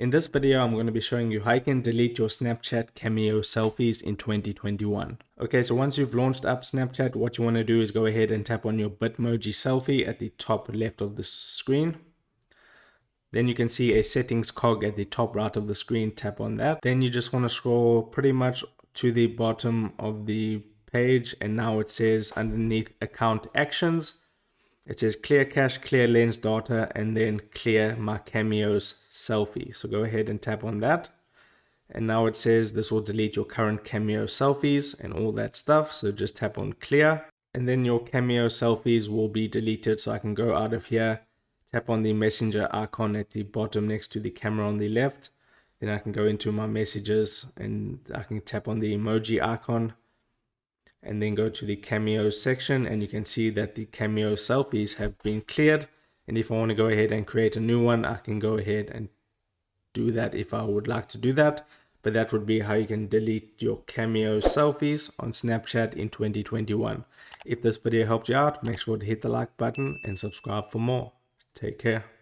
In this video, I'm going to be showing you how you can delete your Snapchat Cameo selfies in 2021. Okay, so once you've launched up Snapchat, what you want to do is go ahead and tap on your Bitmoji selfie at the top left of the screen. Then you can see a settings cog at the top right of the screen. Tap on that. Then you just want to scroll pretty much to the bottom of the page, and now it says underneath account actions, it says clear cache, clear lens data, and then clear my Cameos selfie. So go ahead and tap on that. And now it says this will delete your current Cameo selfies and all that stuff. So just tap on clear, and then your Cameo selfies will be deleted. So I can go out of here, tap on the messenger icon at the bottom next to the camera on the left. Then I can go into my messages and I can tap on the emoji icon and then go to the Cameos section, and you can see that the Cameo selfies have been cleared. And if I want to go ahead and create a new one, I can go ahead and do that if I would like to do that. But that would be how you can delete your Cameo selfies on Snapchat in 2021. If this video helped you out, make sure to hit the like button and subscribe for more. Take care.